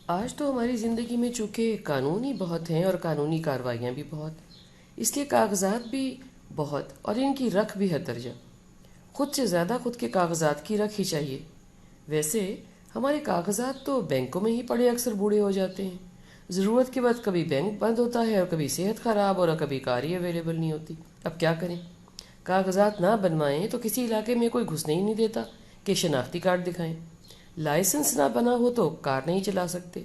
آج تو ہماری زندگی میں چونکہ قانون ہی بہت ہیں اور قانونی کارروائیاں بھی بہت، اس لیے کاغذات بھی بہت اور ان کی رکھ بھی حد درجہ۔ خود سے زیادہ خود کے کاغذات کی رکھ ہی چاہیے۔ ویسے ہمارے کاغذات تو بینکوں میں ہی پڑے اکثر بوڑھے ہو جاتے ہیں۔ ضرورت کے بعد کبھی بینک بند ہوتا ہے اور کبھی صحت خراب اور کبھی کار ہی اویلیبل نہیں ہوتی۔ اب کیا کریں؟ کاغذات نہ بنوائیں تو کسی علاقے میں کوئی گھسنے ہی نہیں دیتا کہ شناختی کارڈ دکھائیں۔ لائسنس نہ بنا ہو تو کار نہیں چلا سکتے،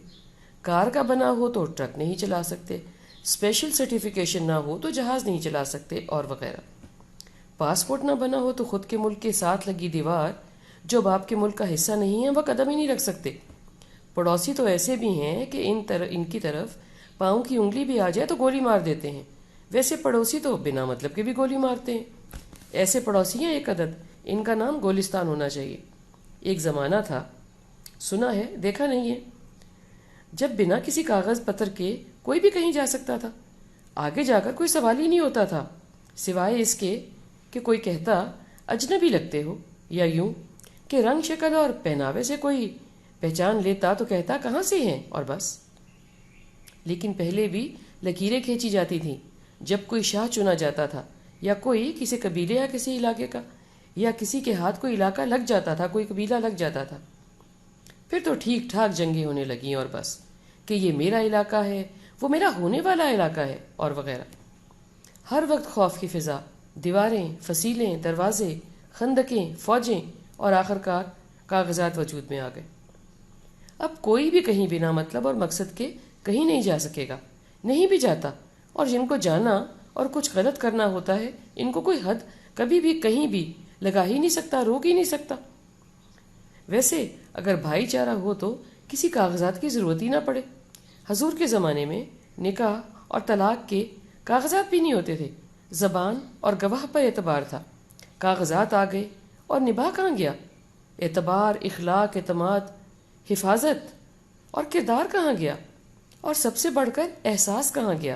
کار کا بنا ہو تو ٹرک نہیں چلا سکتے، اسپیشل سرٹیفیکیشن نہ ہو تو جہاز نہیں چلا سکتے اور وغیرہ۔ پاسپورٹ نہ بنا ہو تو خود کے ملک کے ساتھ لگی دیوار جو اب آپ کے ملک کا حصہ نہیں ہے وہ قدم ہی نہیں رکھ سکتے۔ پڑوسی تو ایسے بھی ہیں کہ ان کی طرف پاؤں کی انگلی بھی آ جائے تو گولی مار دیتے ہیں۔ ویسے پڑوسی تو بنا مطلب کے بھی گولی مارتے ہیں۔ ایسے پڑوسی ہیں ایک عدد، ان کا نام گولستان ہونا چاہیے۔ ایک زمانہ تھا، سنا ہے دیکھا نہیں ہے، جب بنا کسی کاغذ پتر کے کوئی بھی کہیں جا سکتا تھا۔ آگے جا کر کوئی سوال ہی نہیں ہوتا تھا سوائے اس کے کہ کوئی کہتا اجنبی لگتے ہو، یا یوں کہ رنگ شکل اور پہناوے سے کوئی پہچان لیتا تو کہتا کہاں سے ہیں، اور بس۔ لیکن پہلے بھی لکیریں کھینچی جاتی تھیں جب کوئی شاہ چنا جاتا تھا، یا کوئی کسی قبیلے یا کسی علاقے کا، یا کسی کے ہاتھ کوئی علاقہ لگ جاتا تھا، کوئی قبیلہ لگ جاتا تھا۔ پھر تو ٹھیک ٹھاک جنگیں ہونے لگیں اور بس، کہ یہ میرا علاقہ ہے، وہ میرا ہونے والا علاقہ ہے اور وغیرہ۔ ہر وقت خوف کی فضا، دیواریں، فصیلیں، دروازے، خندقیں، فوجیں، اور آخر کار کاغذات وجود میں آ گئے۔ اب کوئی بھی کہیں بنا مطلب اور مقصد کے کہیں نہیں جا سکے گا، نہیں بھی جاتا، اور جن کو جانا اور کچھ غلط کرنا ہوتا ہے ان کو کوئی حد کبھی بھی کہیں بھی لگا ہی نہیں سکتا، روک ہی نہیں سکتا۔ ویسے اگر بھائی چارہ ہو تو کسی کاغذات کی ضرورت ہی نہ پڑے۔ حضور کے زمانے میں نکاح اور طلاق کے کاغذات بھی نہیں ہوتے تھے، زبان اور گواہ پر اعتبار تھا۔ کاغذات آ گئے اور نباہ کہاں گیا؟ اعتبار، اخلاق، اعتماد، حفاظت اور کردار کہاں گیا؟ اور سب سے بڑھ کر احساس کہاں گیا؟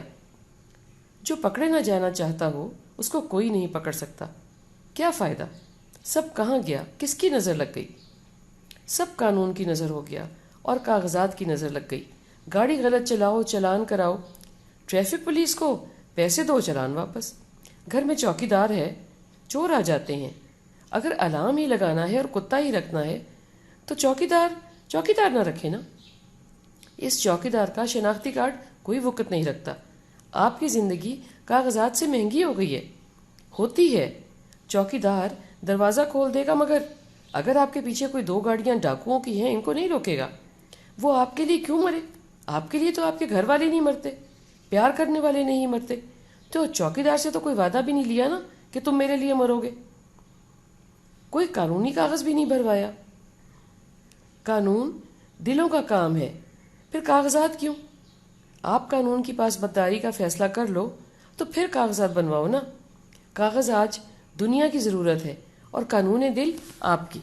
جو پکڑے نہ جانا چاہتا ہو اس کو کوئی نہیں پکڑ سکتا۔ کیا فائدہ؟ سب کہاں گیا؟ کس کی نظر لگ گئی؟ سب قانون کی نظر ہو گیا اور کاغذات کی نظر لگ گئی۔ گاڑی غلط چلاؤ، چلان کراؤ، ٹریفک پولیس کو پیسے دو، چلان واپس۔ گھر میں چوکی دار ہے، چور آ جاتے ہیں، اگر الارم ہی لگانا ہے اور کتا ہی رکھنا ہے تو چوکی دار نہ رکھے نا۔ اس چوکی دار کا شناختی کارڈ کوئی وقت نہیں رکھتا۔ آپ کی زندگی کاغذات سے مہنگی ہو گئی ہے، ہوتی ہے۔ چوکی دار دروازہ کھول دے گا مگر اگر آپ کے پیچھے کوئی 2 گاڑیاں ڈاکوؤں کی ہیں ان کو نہیں روکے گا۔ وہ آپ کے لیے کیوں مرے؟ آپ کے لیے تو آپ کے گھر والے نہیں مرتے، پیار کرنے والے نہیں مرتے، تو چوکی دار سے تو کوئی وعدہ بھی نہیں لیا نا کہ تم میرے لیے مرو گے۔ کوئی قانونی کاغذ بھی نہیں بھروایا۔ قانون دلوں کا کام ہے، پھر کاغذات کیوں؟ آپ قانون کی پاسبداری کا فیصلہ کر لو تو پھر کاغذات بنواؤ نا۔ کاغذ آج دنیا کی ضرورت ہے اور قانون دل آپ کی۔